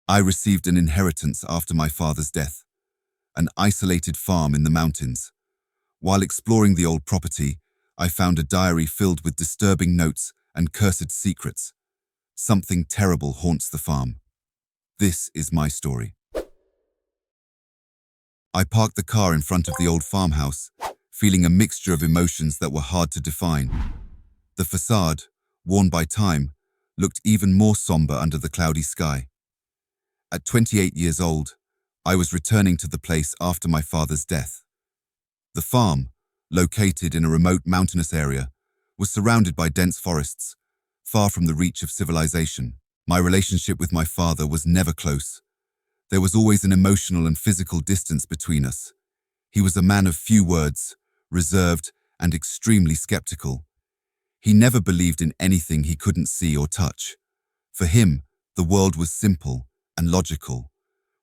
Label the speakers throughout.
Speaker 1: I received an inheritance after my father's death, an isolated farm in the mountains. While exploring the old property, I found a diary filled with disturbing notes and cursed secrets. Something terrible haunts the farm. This is my story. I parked the car in front of the old farmhouse, feeling a mixture of emotions that were hard to define. The facade, worn by time, looked even more somber under the cloudy sky. At 28 years old, I was returning to the place after my father's death. The farm, located in a remote mountainous area, was surrounded by dense forests, far from the reach of civilization. My relationship with my father was never close. There was always an emotional and physical distance between us. He was a man of few words, reserved and extremely skeptical. He never believed in anything he couldn't see or touch. For him, the world was simple and logical,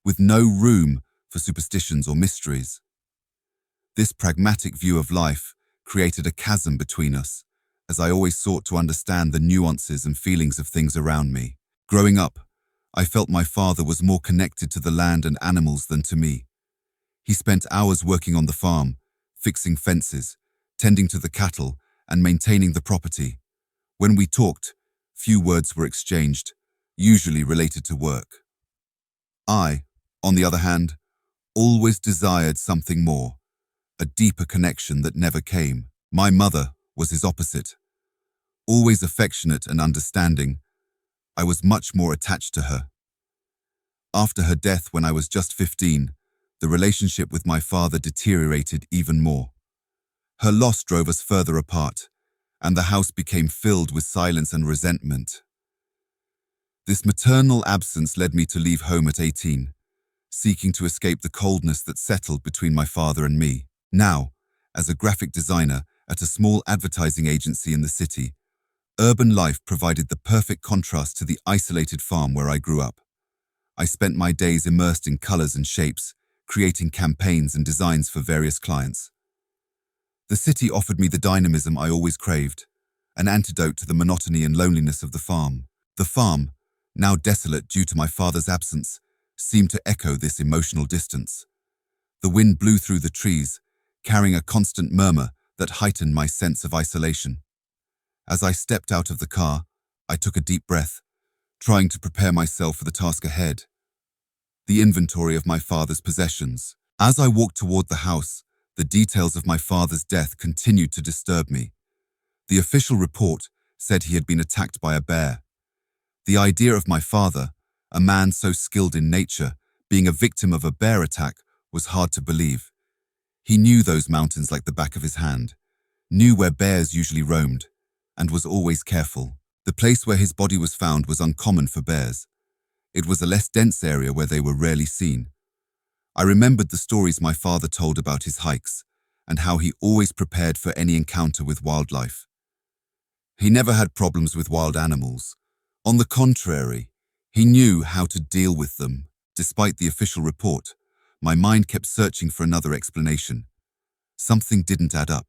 Speaker 1: with no room for superstitions or mysteries. This pragmatic view of life created a chasm between us, as I always sought to understand the nuances and feelings of things around me. Growing up, I felt my father was more connected to the land and animals than to me. He spent hours working on the farm, fixing fences, tending to the cattle, and maintaining the property. When we talked, few words were exchanged, usually related to work. I, on the other hand, always desired something more, a deeper connection that never came. My mother was his opposite. Always affectionate and understanding, I was much more attached to her. After her death when I was just 15, the relationship with my father deteriorated even more. Her loss drove us further apart, and the house became filled with silence and resentment. This maternal absence led me to leave home at 18, seeking to escape the coldness that settled between my father and me. Now, as a graphic designer at a small advertising agency in the city, urban life provided the perfect contrast to the isolated farm where I grew up. I spent my days immersed in colors and shapes, creating campaigns and designs for various clients. The city offered me the dynamism I always craved, an antidote to the monotony and loneliness of the farm. The farm, now desolate due to my father's absence, seemed to echo this emotional distance. The wind blew through the trees, carrying a constant murmur that heightened my sense of isolation. As I stepped out of the car, I took a deep breath, trying to prepare myself for the task ahead. The inventory of my father's possessions. As I walked toward the house, the details of my father's death continued to disturb me. The official report said he had been attacked by a bear. The idea of my father, a man so skilled in nature, being a victim of a bear attack was hard to believe. He knew those mountains like the back of his hand, knew where bears usually roamed, and was always careful. The place where his body was found was uncommon for bears. It was a less dense area where they were rarely seen. I remembered the stories my father told about his hikes and how he always prepared for any encounter with wildlife. He never had problems with wild animals. On the contrary, he knew how to deal with them. Despite the official report, my mind kept searching for another explanation. Something didn't add up.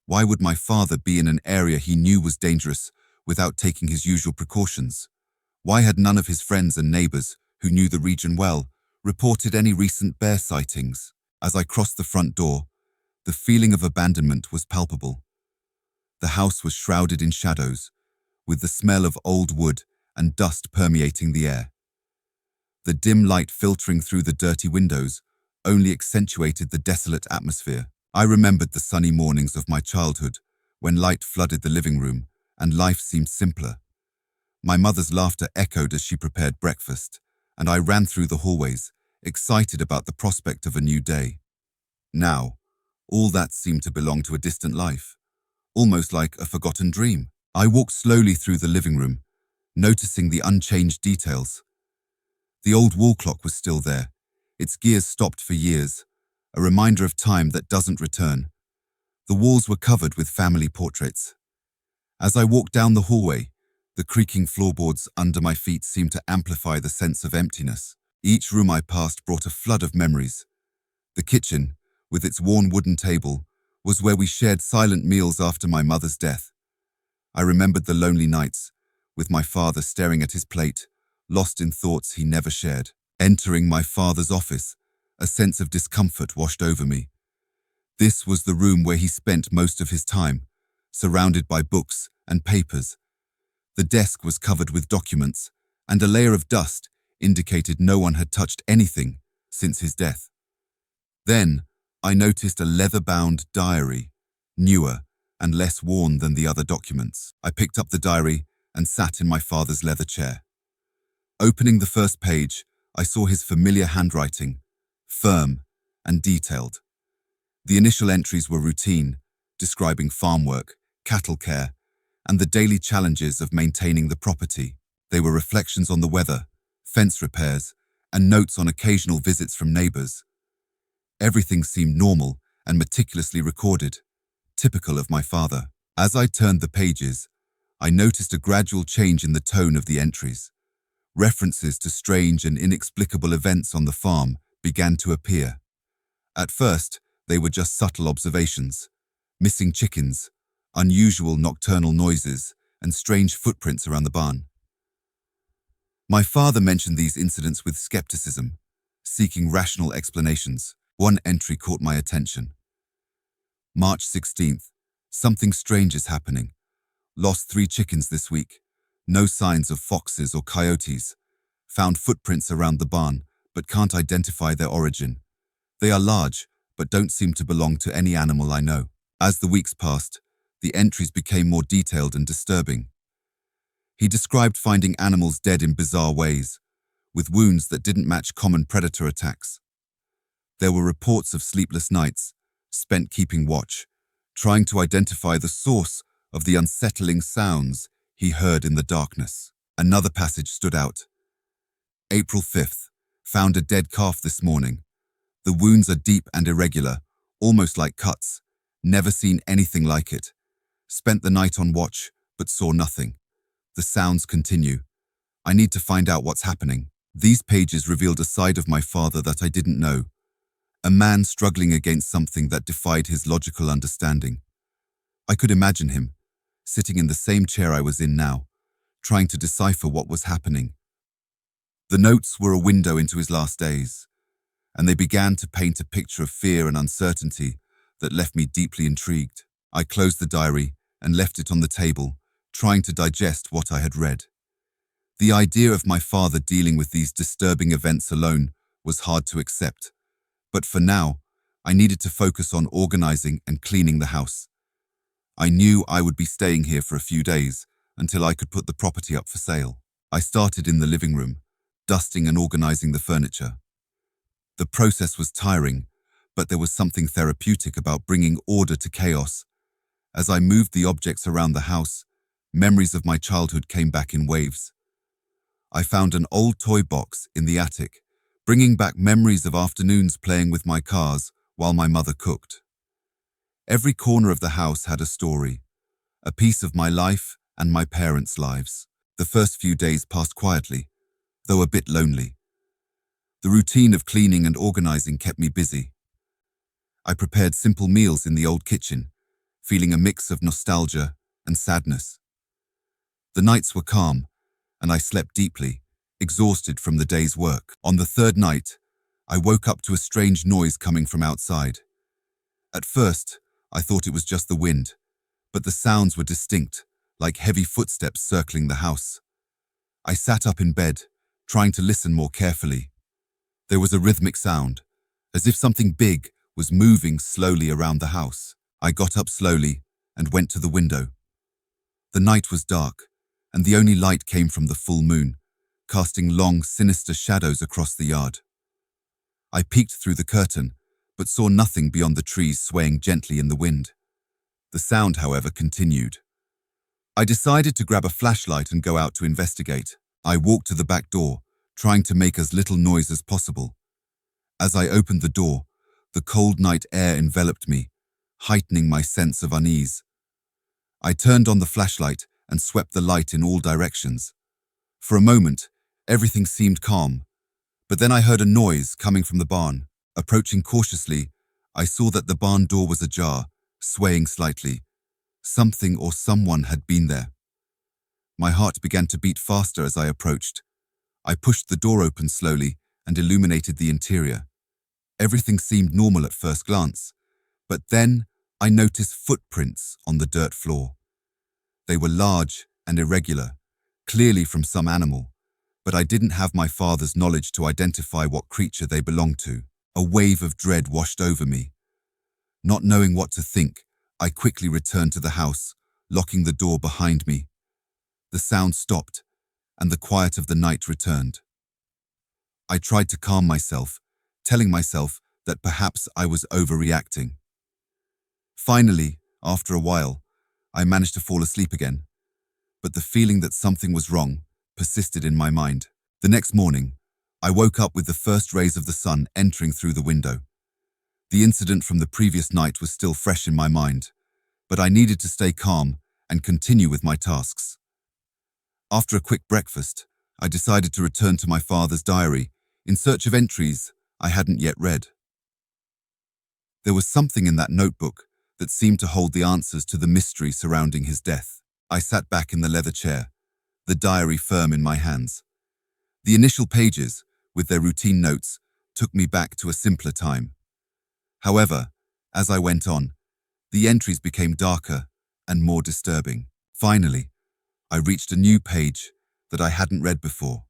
Speaker 1: Why would my father be in an area he knew was dangerous without taking his usual precautions? Why had none of his friends and neighbors, who knew the region well, reported any recent bear sightings? As I crossed the front door, the feeling of abandonment was palpable. The house was shrouded in shadows, with the smell of old wood and dust permeating the air. The dim light filtering through the dirty windows only accentuated the desolate atmosphere. I remembered the sunny mornings of my childhood, when light flooded the living room and life seemed simpler. My mother's laughter echoed as she prepared breakfast, and I ran through the hallways, excited about the prospect of a new day. Now, all that seemed to belong to a distant life, almost like a forgotten dream. I walked slowly through the living room, noticing the unchanged details. The old wall clock was still there, its gears stopped for years, a reminder of time that doesn't return. The walls were covered with family portraits. As I walked down the hallway, the creaking floorboards under my feet seemed to amplify the sense of emptiness. Each room I passed brought a flood of memories. The kitchen, with its worn wooden table, was where we shared silent meals after my mother's death. I remembered the lonely nights, with my father staring at his plate, lost in thoughts he never shared. Entering my father's office, a sense of discomfort washed over me. This was the room where he spent most of his time, surrounded by books and papers. The desk was covered with documents, and a layer of dust indicated no one had touched anything since his death. Then, I noticed a leather-bound diary, newer and less worn than the other documents. I picked up the diary and sat in my father's leather chair. Opening the first page, I saw his familiar handwriting, firm and detailed. The initial entries were routine, describing farm work, cattle care, and the daily challenges of maintaining the property. They were reflections on the weather, fence repairs, and notes on occasional visits from neighbors. Everything seemed normal and meticulously recorded, typical of my father. As I turned the pages, I noticed a gradual change in the tone of the entries. References to strange and inexplicable events on the farm began to appear. At first, they were just subtle observations: missing chickens, unusual nocturnal noises, and strange footprints around the barn. My father mentioned these incidents with skepticism, seeking rational explanations. One entry caught my attention. March 16th. Something strange is happening. Lost 3 chickens this week. No signs of foxes or coyotes. Found footprints around the barn, but can't identify their origin. They are large, but don't seem to belong to any animal I know. As the weeks passed, the entries became more detailed and disturbing. He described finding animals dead in bizarre ways, with wounds that didn't match common predator attacks. There were reports of sleepless nights, spent keeping watch, trying to identify the source of the unsettling sounds he heard in the darkness. Another passage stood out. April 5th. Found a dead calf this morning. The wounds are deep and irregular, almost like cuts. Never seen anything like it. Spent the night on watch, but saw nothing. The sounds continue. I need to find out what's happening. These pages revealed a side of my father that I didn't know. A man struggling against something that defied his logical understanding. I could imagine him, sitting in the same chair I was in now, trying to decipher what was happening. The notes were a window into his last days, and they began to paint a picture of fear and uncertainty that left me deeply intrigued. I closed the diary and left it on the table, trying to digest what I had read. The idea of my father dealing with these disturbing events alone was hard to accept, but for now, I needed to focus on organizing and cleaning the house. I knew I would be staying here for a few days until I could put the property up for sale. I started in the living room, dusting and organizing the furniture. The process was tiring, but there was something therapeutic about bringing order to chaos. As I moved the objects around the house, memories of my childhood came back in waves. I found an old toy box in the attic, bringing back memories of afternoons playing with my cars while my mother cooked. Every corner of the house had a story, a piece of my life and my parents' lives. The first few days passed quietly, though a bit lonely. The routine of cleaning and organizing kept me busy. I prepared simple meals in the old kitchen, feeling a mix of nostalgia and sadness. The nights were calm, and I slept deeply, exhausted from the day's work. On the third night, I woke up to a strange noise coming from outside. At first, I thought it was just the wind, but the sounds were distinct, like heavy footsteps circling the house. I sat up in bed, trying to listen more carefully. There was a rhythmic sound, as if something big was moving slowly around the house. I got up slowly and went to the window. The night was dark, and the only light came from the full moon, casting long, sinister shadows across the yard. I peeked through the curtain, but saw nothing beyond the trees swaying gently in the wind. The sound, however, continued. I decided to grab a flashlight and go out to investigate. I walked to the back door, trying to make as little noise as possible. As I opened the door, the cold night air enveloped me, heightening my sense of unease. I turned on the flashlight and swept the light in all directions. For a moment, everything seemed calm, but then I heard a noise coming from the barn. Approaching cautiously, I saw that the barn door was ajar, swaying slightly. Something or someone had been there. My heart began to beat faster as I approached. I pushed the door open slowly and illuminated the interior. Everything seemed normal at first glance, but then I noticed footprints on the dirt floor. They were large and irregular, clearly from some animal, but I didn't have my father's knowledge to identify what creature they belonged to. A wave of dread washed over me. Not knowing what to think, I quickly returned to the house, locking the door behind me. The sound stopped, and the quiet of the night returned. I tried to calm myself, telling myself that perhaps I was overreacting. Finally, after a while, I managed to fall asleep again, but the feeling that something was wrong persisted in my mind. The next morning, I woke up with the first rays of the sun entering through the window. The incident from the previous night was still fresh in my mind, but I needed to stay calm and continue with my tasks. After a quick breakfast, I decided to return to my father's diary in search of entries I hadn't yet read. There was something in that notebook that seemed to hold the answers to the mystery surrounding his death. I sat back in the leather chair, the diary firm in my hands. The initial pages, with their routine notes, took me back to a simpler time. However, as I went on, the entries became darker and more disturbing. Finally, I reached a new page that I hadn't read before.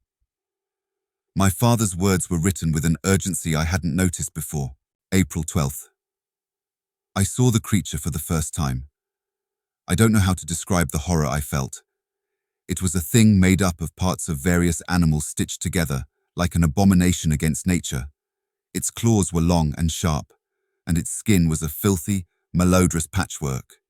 Speaker 1: My father's words were written with an urgency I hadn't noticed before. April 12th. I saw the creature for the first time. I don't know how to describe the horror I felt. It was a thing made up of parts of various animals stitched together, like an abomination against nature. Its claws were long and sharp, and its skin was a filthy, malodorous patchwork.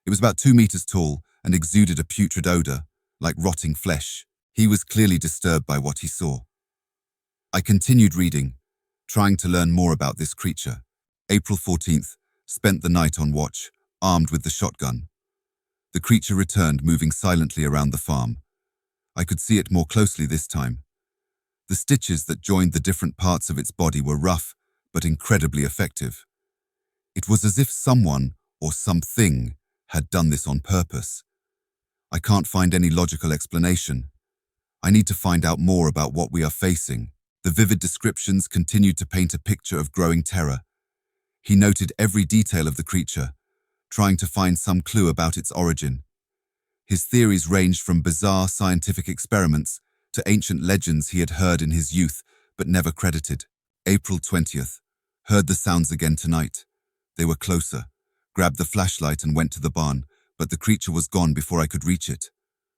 Speaker 1: It was about 2 meters tall and exuded a putrid odor, like rotting flesh. He was clearly disturbed by what he saw. I continued reading, trying to learn more about this creature. April 14th, spent the night on watch, armed with the shotgun. The creature returned, moving silently around the farm. I could see it more closely this time. The stitches that joined the different parts of its body were rough, but incredibly effective. It was as if someone or something had done this on purpose. I can't find any logical explanation. I need to find out more about what we are facing. The vivid descriptions continued to paint a picture of growing terror. He noted every detail of the creature, trying to find some clue about its origin. His theories ranged from bizarre scientific experiments to ancient legends he had heard in his youth but never credited. April 20th. Heard the sounds again tonight. They were closer. Grabbed the flashlight and went to the barn, but the creature was gone before I could reach it.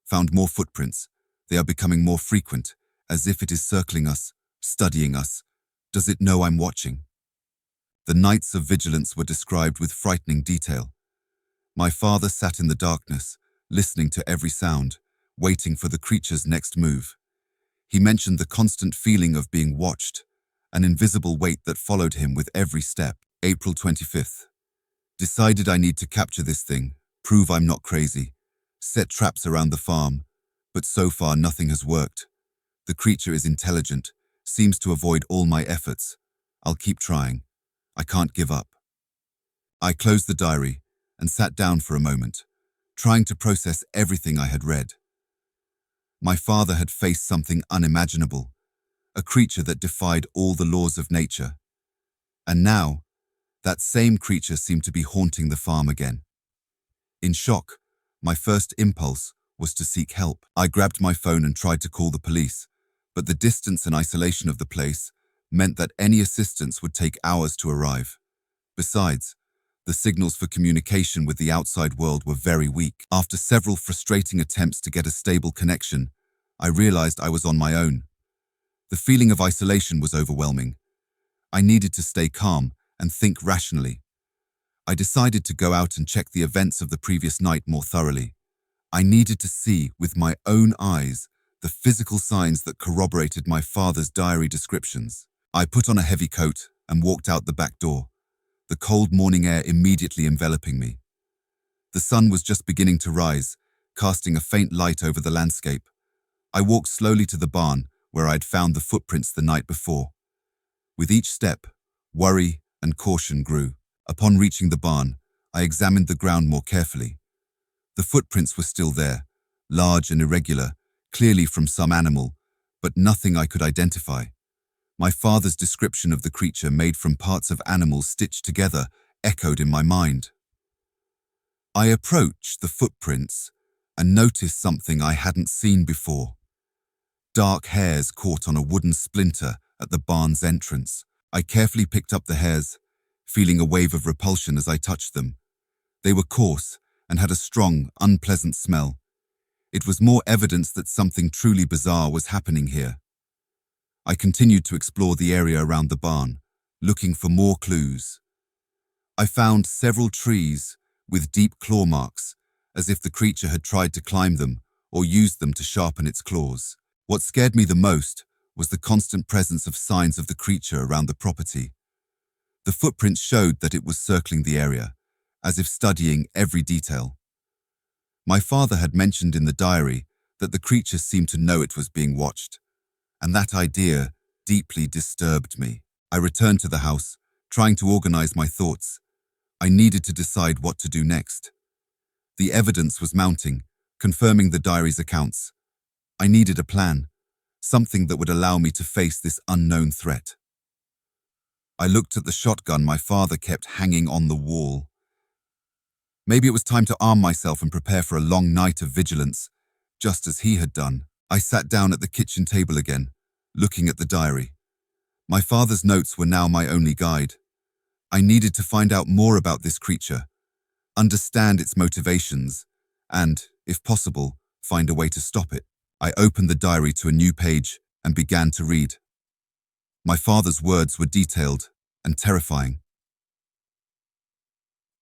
Speaker 1: Found more footprints. They are becoming more frequent, as if it is circling us, studying us. Does it know I'm watching? The nights of vigilance were described with frightening detail. My father sat in the darkness, listening to every sound, waiting for the creature's next move. He mentioned the constant feeling of being watched, an invisible weight that followed him with every step. April 25th. Decided I need to capture this thing, prove I'm not crazy. Set traps around the farm, but so far nothing has worked. The creature is intelligent, seems to avoid all my efforts. I'll keep trying. I can't give up. I closed the diary and sat down for a moment, trying to process everything I had read. My father had faced something unimaginable, a creature that defied all the laws of nature. And now, that same creature seemed to be haunting the farm again. In shock, my first impulse was to seek help. I grabbed my phone and tried to call the police, but the distance and isolation of the place meant that any assistance would take hours to arrive. Besides, the signals for communication with the outside world were very weak. After several frustrating attempts to get a stable connection, I realized I was on my own. The feeling of isolation was overwhelming. I needed to stay calm and think rationally. I decided to go out and check the events of the previous night more thoroughly. I needed to see with my own eyes the physical signs that corroborated my father's diary descriptions. I put on a heavy coat and walked out the back door, the cold morning air immediately enveloping me. The sun was just beginning to rise, casting a faint light over the landscape. I walked slowly to the barn where I'd found the footprints the night before. With each step, worry and caution grew. Upon reaching the barn, I examined the ground more carefully. The footprints were still there, large and irregular, clearly from some animal, but nothing I could identify. My father's description of the creature made from parts of animals stitched together echoed in my mind. I approached the footprints and noticed something I hadn't seen before. Dark hairs caught on a wooden splinter at the barn's entrance. I carefully picked up the hairs, feeling a wave of repulsion as I touched them. They were coarse and had a strong, unpleasant smell. It was more evidence that something truly bizarre was happening here. I continued to explore the area around the barn, looking for more clues. I found several trees with deep claw marks, as if the creature had tried to climb them or used them to sharpen its claws. What scared me the most was the constant presence of signs of the creature around the property. The footprints showed that it was circling the area, as if studying every detail. My father had mentioned in the diary that the creature seemed to know it was being watched, and that idea deeply disturbed me. I returned to the house, trying to organize my thoughts. I needed to decide what to do next. The evidence was mounting, confirming the diary's accounts. I needed a plan, something that would allow me to face this unknown threat. I looked at the shotgun my father kept hanging on the wall. Maybe it was time to arm myself and prepare for a long night of vigilance, just as he had done. I sat down at the kitchen table again, looking at the diary. My father's notes were now my only guide. I needed to find out more about this creature, understand its motivations, and, if possible, find a way to stop it. I opened the diary to a new page and began to read. My father's words were detailed and terrifying.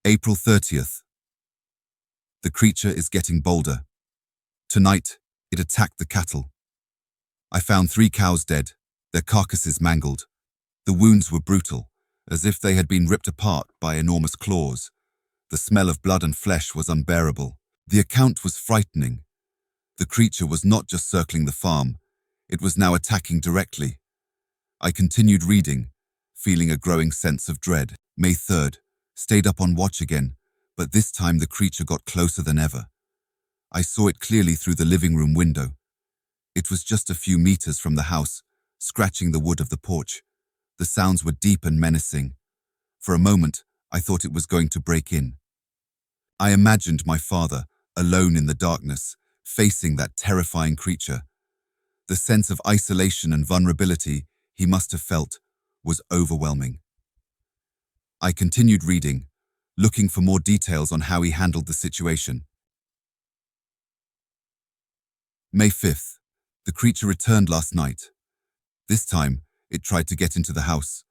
Speaker 1: April 30th. The creature is getting bolder. Tonight, it attacked the cattle. I found 3 cows dead, their carcasses mangled. The wounds were brutal, as if they had been ripped apart by enormous claws. The smell of blood and flesh was unbearable. The account was frightening. The creature was not just circling the farm, it was now attacking directly. I continued reading, feeling a growing sense of dread. May 3rd, stayed up on watch again, but this time the creature got closer than ever. I saw it clearly through the living room window. It was just a few meters from the house, scratching the wood of the porch. The sounds were deep and menacing. For a moment, I thought it was going to break in. I imagined my father, alone in the darkness, facing that terrifying creature. The sense of isolation and vulnerability he must have felt was overwhelming. I continued reading, looking for more details on how he handled the situation. May 5th. The creature returned last night. This time, it tried to get into the house.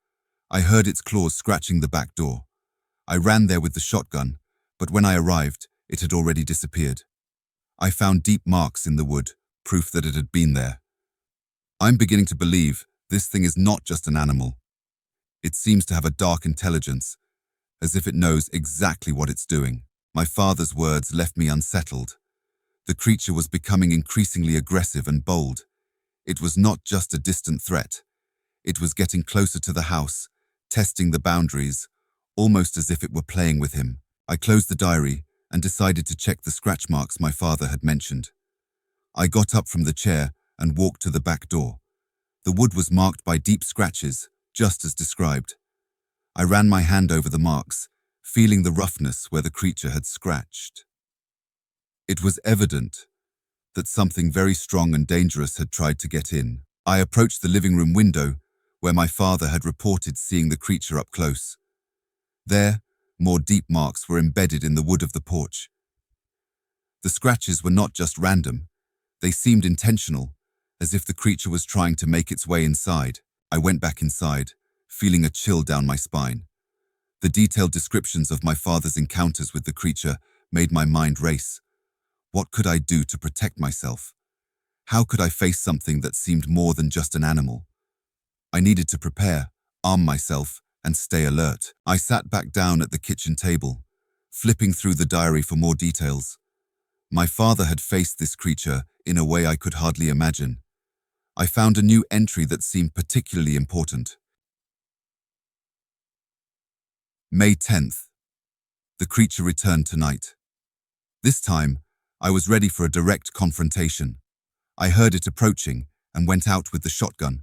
Speaker 1: I heard its claws scratching the back door. I ran there with the shotgun, but when I arrived, it had already disappeared. I found deep marks in the wood, proof that it had been there. I'm beginning to believe this thing is not just an animal. It seems to have a dark intelligence, as if it knows exactly what it's doing. My father's words left me unsettled. The creature was becoming increasingly aggressive and bold. It was not just a distant threat. It was getting closer to the house, testing the boundaries, almost as if it were playing with him. I closed the diary and decided to check the scratch marks my father had mentioned. I got up from the chair and walked to the back door. The wood was marked by deep scratches, just as described. I ran my hand over the marks, feeling the roughness where the creature had scratched. It was evident that something very strong and dangerous had tried to get in. I approached the living room window, where my father had reported seeing the creature up close. There, more deep marks were embedded in the wood of the porch. The scratches were not just random. They seemed intentional, as if the creature was trying to make its way inside. I went back inside, feeling a chill down my spine. The detailed descriptions of my father's encounters with the creature made my mind race. What could I do to protect myself? How could I face something that seemed more than just an animal? I needed to prepare, arm myself, and stay alert. I sat back down at the kitchen table, flipping through the diary for more details. My father had faced this creature in a way I could hardly imagine. I found a new entry that seemed particularly important. May 10th. The creature returned tonight. This time, I was ready for a direct confrontation. I heard it approaching, and went out with the shotgun,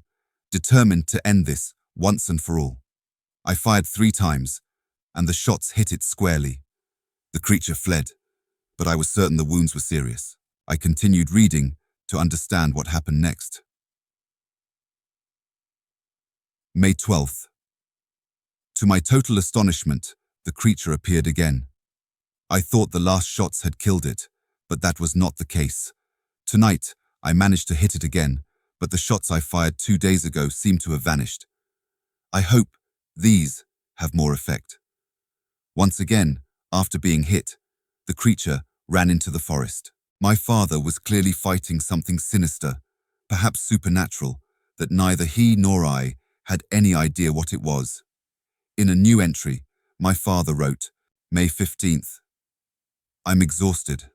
Speaker 1: determined to end this once and for all. I fired 3 times, and the shots hit it squarely. The creature fled, but I was certain the wounds were serious. I continued reading to understand what happened next. May 12th. To my total astonishment, the creature appeared again. I thought the last shots had killed it, but that was not the case. Tonight, I managed to hit it again, but the shots I fired 2 days ago seem to have vanished. I hope these have more effect. Once again, after being hit, the creature ran into the forest. My father was clearly fighting something sinister, perhaps supernatural, that neither he nor I had any idea what it was. In a new entry, my father wrote, May 15th. I'm exhausted.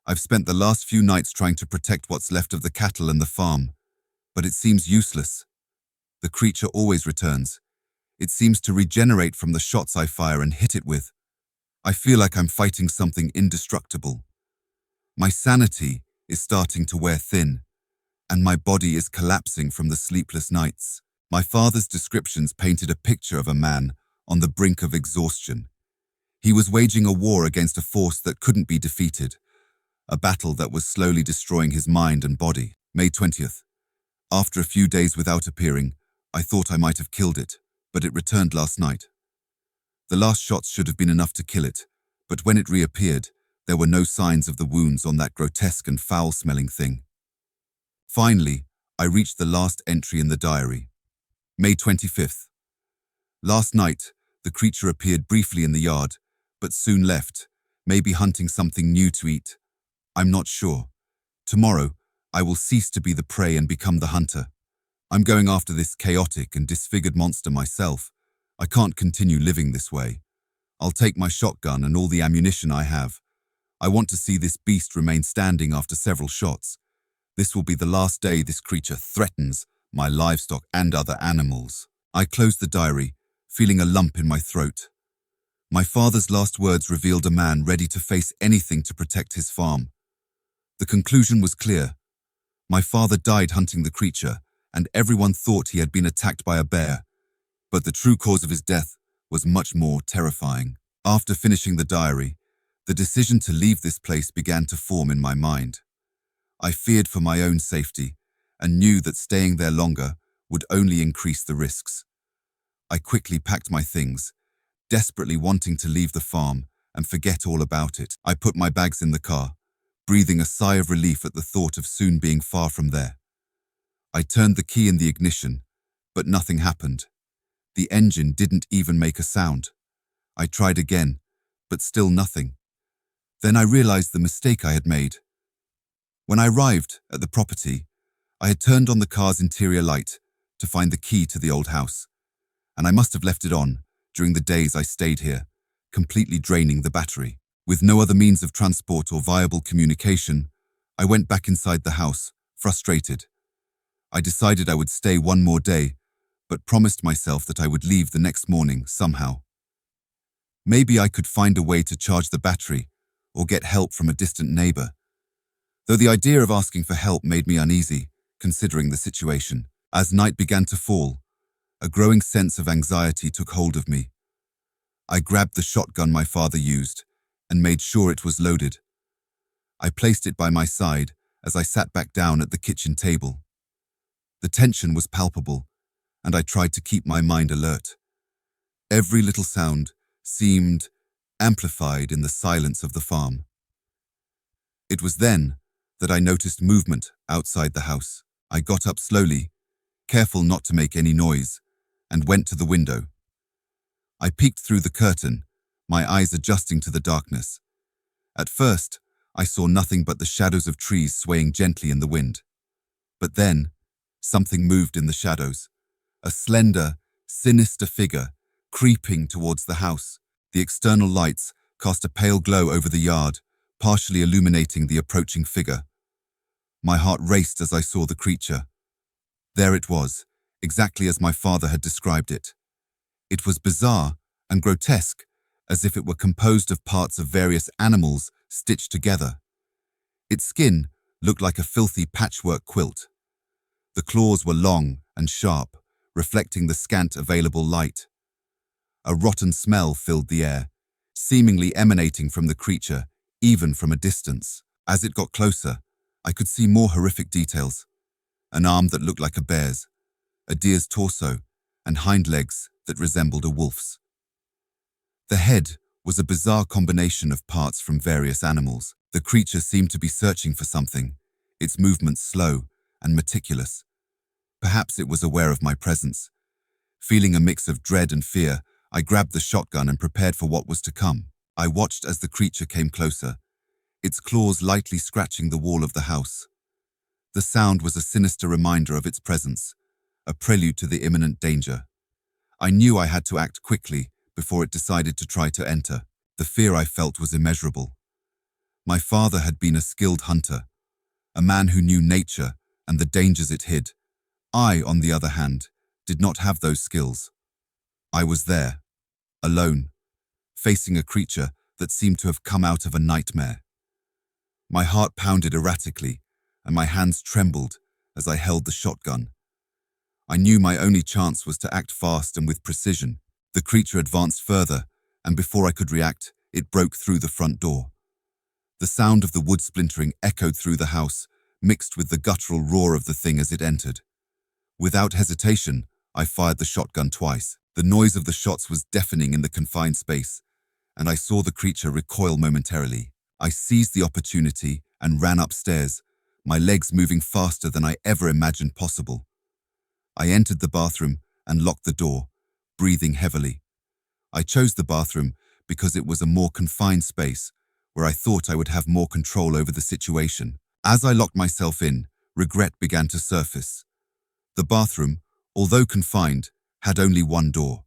Speaker 1: I've spent the last few nights trying to protect what's left of the cattle and the farm, but it seems useless. The creature always returns. It seems to regenerate from the shots I fire and hit it with. I feel like I'm fighting something indestructible. My sanity is starting to wear thin, and my body is collapsing from the sleepless nights. My father's descriptions painted a picture of a man on the brink of exhaustion. He was waging a war against a force that couldn't be defeated, a battle that was slowly destroying his mind and body. May 20th. After a few days without appearing, I thought I might have killed it, but it returned last night. The last shots should have been enough to kill it, but when it reappeared, there were no signs of the wounds on that grotesque and foul-smelling thing. Finally, I reached the last entry in the diary. May 25th. Last night, the creature appeared briefly in the yard, but soon left, maybe hunting something new to eat. I'm not sure. Tomorrow, I will cease to be the prey and become the hunter. I'm going after this chaotic and disfigured monster myself. I can't continue living this way. I'll take my shotgun and all the ammunition I have. I want to see this beast remain standing after several shots. This will be the last day this creature threatens my livestock and other animals. I closed the diary, feeling a lump in my throat. My father's last words revealed a man ready to face anything to protect his farm. The conclusion was clear. My father died hunting the creature, and everyone thought he had been attacked by a bear. But the true cause of his death was much more terrifying. After finishing the diary, the decision to leave this place began to form in my mind. I feared for my own safety and knew that staying there longer would only increase the risks. I quickly packed my things, desperately wanting to leave the farm and forget all about it. I put my bags in the car, breathing a sigh of relief at the thought of soon being far from there. I turned the key in the ignition, but nothing happened. The engine didn't even make a sound. I tried again, but still nothing. Then I realized the mistake I had made. When I arrived at the property, I had turned on the car's interior light to find the key to the old house, and I must have left it on during the days I stayed here, completely draining the battery. With no other means of transport or viable communication, I went back inside the house, frustrated. I decided I would stay one more day, but promised myself that I would leave the next morning somehow. Maybe I could find a way to charge the battery or get help from a distant neighbor. Though the idea of asking for help made me uneasy, considering the situation. As night began to fall, a growing sense of anxiety took hold of me. I grabbed the shotgun my father used and made sure it was loaded. I placed it by my side as I sat back down at the kitchen table. The tension was palpable, and I tried to keep my mind alert. Every little sound seemed amplified in the silence of the farm. It was then that I noticed movement outside the house. I got up slowly, careful not to make any noise, and went to the window. I peeked through the curtain, my eyes adjusting to the darkness. At first, I saw nothing but the shadows of trees swaying gently in the wind. But then, something moved in the shadows. A slender, sinister figure creeping towards the house. The external lights cast a pale glow over the yard, partially illuminating the approaching figure. My heart raced as I saw the creature. There it was, exactly as my father had described it. It was bizarre and grotesque, as if it were composed of parts of various animals stitched together. Its skin looked like a filthy patchwork quilt. The claws were long and sharp, reflecting the scant available light. A rotten smell filled the air, seemingly emanating from the creature, even from a distance. As it got closer, I could see more horrific details. An arm that looked like a bear's, a deer's torso, and hind legs that resembled a wolf's. The head was a bizarre combination of parts from various animals. The creature seemed to be searching for something, its movements slow and meticulous. Perhaps it was aware of my presence. Feeling a mix of dread and fear, I grabbed the shotgun and prepared for what was to come. I watched as the creature came closer, its claws lightly scratching the wall of the house. The sound was a sinister reminder of its presence, a prelude to the imminent danger. I knew I had to act quickly before it decided to try to enter. The fear I felt was immeasurable. My father had been a skilled hunter, a man who knew nature and the dangers it hid. I, on the other hand, did not have those skills. I was there, alone, facing a creature that seemed to have come out of a nightmare. My heart pounded erratically, and my hands trembled as I held the shotgun. I knew my only chance was to act fast and with precision. The creature advanced further, and before I could react, it broke through the front door. The sound of the wood splintering echoed through the house, mixed with the guttural roar of the thing as it entered. Without hesitation, I fired the shotgun twice. The noise of the shots was deafening in the confined space, and I saw the creature recoil momentarily. I seized the opportunity and ran upstairs, my legs moving faster than I ever imagined possible. I entered the bathroom and locked the door, breathing heavily. I chose the bathroom because it was a more confined space where I thought I would have more control over the situation. As I locked myself in, regret began to surface. The bathroom, although confined, had only one door.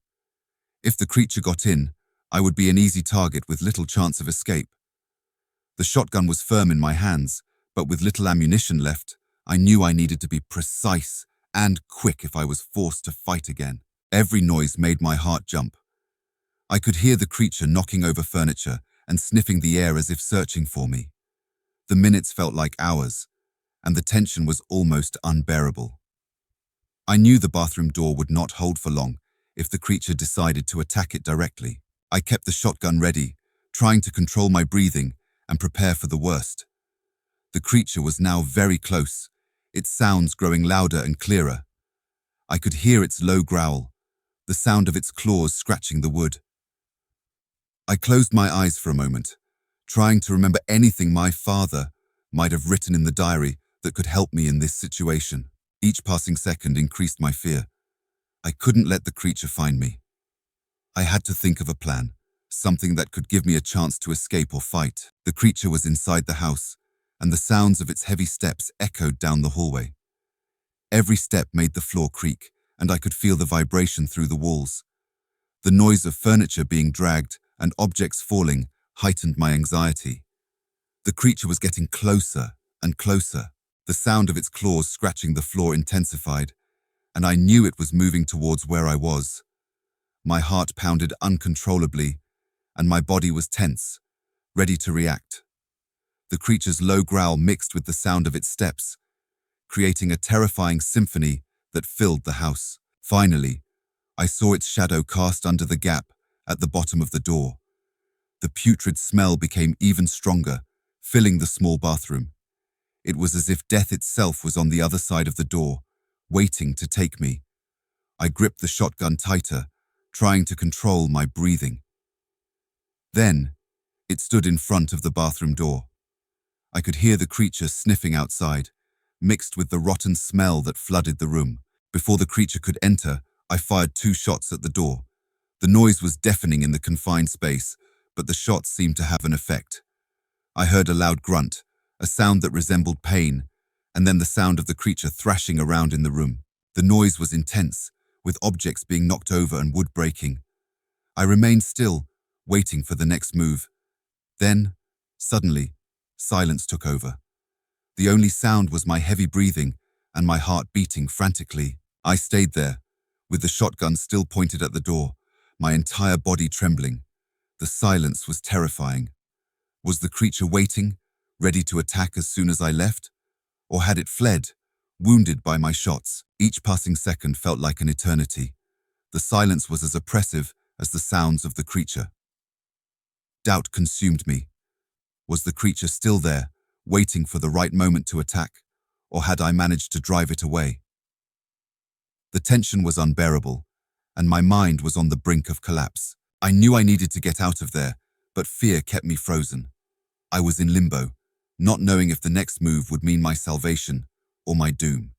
Speaker 1: If the creature got in, I would be an easy target with little chance of escape. The shotgun was firm in my hands, but with little ammunition left, I knew I needed to be precise and quick if I was forced to fight again. Every noise made my heart jump. I could hear the creature knocking over furniture and sniffing the air as if searching for me. The minutes felt like hours, and the tension was almost unbearable. I knew the bathroom door would not hold for long if the creature decided to attack it directly. I kept the shotgun ready, trying to control my breathing and prepare for the worst. The creature was now very close, its sounds growing louder and clearer. I could hear its low growl, the sound of its claws scratching the wood. I closed my eyes for a moment, trying to remember anything my father might have written in the diary that could help me in this situation. Each passing second increased my fear. I couldn't let the creature find me. I had to think of a plan, something that could give me a chance to escape or fight. The creature was inside the house, and the sounds of its heavy steps echoed down the hallway. Every step made the floor creak, and I could feel the vibration through the walls. The noise of furniture being dragged and objects falling heightened my anxiety. The creature was getting closer and closer. The sound of its claws scratching the floor intensified, and I knew it was moving towards where I was. My heart pounded uncontrollably, and my body was tense, ready to react. The creature's low growl mixed with the sound of its steps, creating a terrifying symphony that filled the house. Finally, I saw its shadow cast under the gap at the bottom of the door. The putrid smell became even stronger, filling the small bathroom. It was as if death itself was on the other side of the door, waiting to take me. I gripped the shotgun tighter, trying to control my breathing. Then, it stood in front of the bathroom door. I could hear the creature sniffing outside, mixed with the rotten smell that flooded the room. Before the creature could enter, I fired 2 shots at the door. The noise was deafening in the confined space, but the shots seemed to have an effect. I heard a loud grunt, a sound that resembled pain, and then the sound of the creature thrashing around in the room. The noise was intense, with objects being knocked over and wood breaking. I remained still, waiting for the next move. Then, suddenly, silence took over. The only sound was my heavy breathing and my heart beating frantically. I stayed there, with the shotgun still pointed at the door, my entire body trembling. The silence was terrifying. Was the creature waiting, ready to attack as soon as I left? Or had it fled, wounded by my shots. Each passing second felt like an eternity. The silence was as oppressive as the sounds of the creature. Doubt consumed me. Was the creature still there, waiting for the right moment to attack, or had I managed to drive it away? The tension was unbearable, and my mind was on the brink of collapse. I knew I needed to get out of there, but fear kept me frozen. I was in limbo, not knowing if the next move would mean my salvation or my doom.